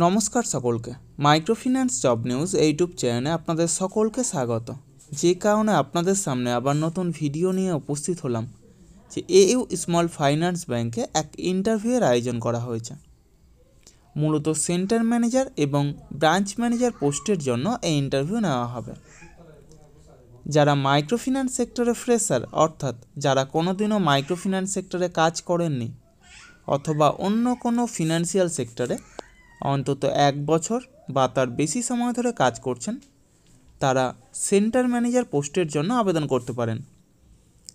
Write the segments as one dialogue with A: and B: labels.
A: নমস্কার সকলকে। Microfinance job news YouTube চ্যানেলে আপনাদের সকলকে স্বাগত। যে কারণে আপনাদের সামনে আবার নতুন ভিডিও নিয়ে উপস্থিত হলাম যে এইউ স্মল ফাইন্যান্স ব্যাংকে এক ইন্টারভিউয়ের আয়োজন করা হয়েছে। মূলত সেন্টার ম্যানেজার এবং ব্রাঞ্চ ম্যানেজার পোস্টের জন্য এই ইন্টারভিউ নেওয়া হবে। যারা মাইক্রোফিন্যান্স সেক্টরে ফ্রেশার, অর্থাৎ যারা কোনোদিনও মাইক্রোফিন্যান্স সেক্টরে কাজ করেননি অথবা অন্য কোনো ফিনান্সিয়াল সেক্টরে অন্তত 1 বছর বা তার বেশি সময় ধরে কাজ করছেন, তারা সেন্টার ম্যানেজার পোস্টের জন্য আবেদন করতে পারেন।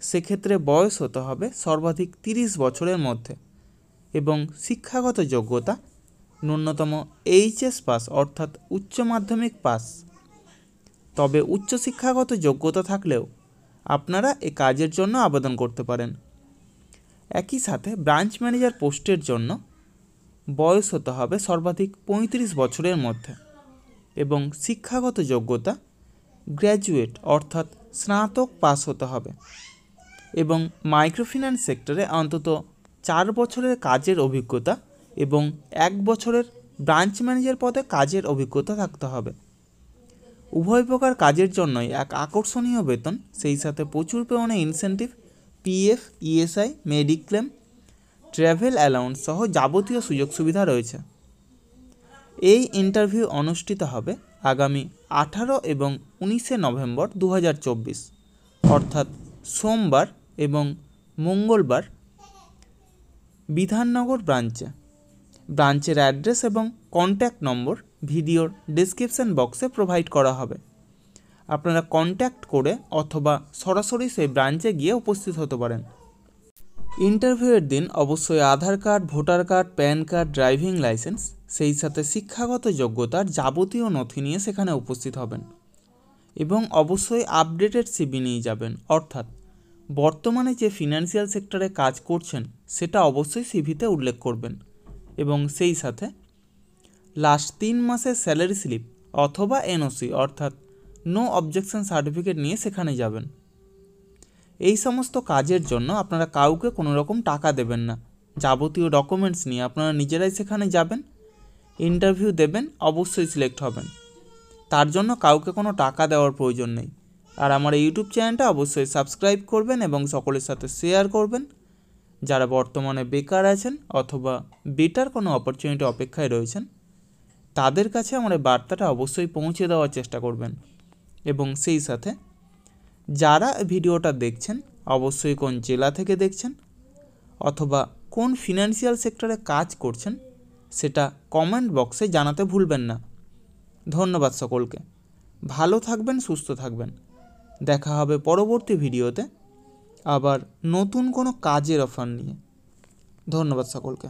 A: সেক্ষেত্রে বয়স হতে হবে সর্বাধিক 30 বছরের মধ্যে এবং শিক্ষাগত যোগ্যতা ন্যূনতম এইচএস পাস অর্থাৎ উচ্চ মাধ্যমিক পাস। তবে উচ্চশিক্ষাগত যোগ্যতা থাকলেও আপনারা এই কাজের জন্য আবেদন করতে পারেন। একই সাথে ব্রাঞ্চ ম্যানেজার পোস্টের জন্য বয়স হতে হবে সর্বাধিক 35 বছরের মধ্যে এবং শিক্ষাগত যোগ্যতা গ্র্যাজুয়েট অর্থাৎ স্নাতক পাস হতে হবে এবং মাইক্রোফিন্যান্স সেক্টরে অন্তত 4 বছরের কাজের অভিজ্ঞতা এবং 1 বছরের ব্রাঞ্চ ম্যানেজার পদে কাজের অভিজ্ঞতা থাকতে হবে। উভয় প্রকার কাজের জন্যই এক আকর্ষণীয় বেতন, সেই সাথে প্রচুর পরিমাণে incentive, PF, ESI, mediclaim, travel allowance সহ যাবতীয় সুযোগ সুবিধা রয়েছে। এই ইন্টারভিউ অনুষ্ঠিত হবে আগামী 18 এবং 19 নভেম্বর 2024 অর্থাৎ সোমবার এবং মঙ্গলবার বিধাননগর ব্রাঞ্চের অ্যাড্রেস এবং কন্ট্যাক্ট নম্বর ভিডিওর ডেসক্রিপশন বক্সে প্রোভাইড করা হবে। আপনারা কন্ট্যাক্ট করে অথবা সরাসরি সেই ব্রাঞ্চে গিয়ে উপস্থিত হতে পারেন। ইন্টারভিউয়ের দিন অবশ্যই Aadhaar card, voter card, PAN card, driving licence, সেই সাথে শিক্ষাগত যোগ্যতার যাবতীয় নথি নিয়ে সেখানে উপস্থিত হবেন এবং অবশ্যই আপডেটেড সিভি নিয়ে যাবেন, অর্থাৎ বর্তমানে যে ফিনান্সিয়াল সেক্টরে কাজ করছেন সেটা অবশ্যই সিভিতে উল্লেখ করবেন এবং সেই সাথে লাস্ট 3 মাসের স্যালারি স্লিপ অথবা এনওসি অর্থাৎ নো অবজেকশন সার্টিফিকেট নিয়ে সেখানে যাবেন। এই সমস্ত কাজের জন্য আপনারা কাউকে কোনো রকম টাকা দেবেন না। যাবতীয় ডকুমেন্টস নিয়ে আপনারা নিজেরাই সেখানে যাবেন, ইন্টারভিউ দেবেন, অবশ্যই সিলেক্ট হবেন। তার জন্য কাউকে কোনো টাকা দেওয়ার প্রয়োজন নেই। আর আমার ইউটিউব চ্যানেলটা অবশ্যই সাবস্ক্রাইব করবেন এবং সকলের সাথে শেয়ার করবেন। যারা বর্তমানে বেকার আছেন অথবা বেটার কোনো অপরচুনিটি অপেক্ষায় রয়েছেন, তাদের কাছে আমার এই বার্তাটা অবশ্যই পৌঁছে দেওয়ার চেষ্টা করবেন। এবং সেই সাথে যারা ভিডিওটা দেখছেন অবশ্যই কোন জেলা থেকে দেখছেন অথবা কোন ফিনান্সিয়াল সেক্টরে কাজ করছেন সেটা কমেন্ট বক্সে জানাতে ভুলবেন না। ধন্যবাদ সকলকে। ভালো থাকবেন, সুস্থ থাকবেন। দেখা হবে পরবর্তী ভিডিওতে আবার নতুন কোনো কাজের অফার নিয়ে। ধন্যবাদ সকলকে।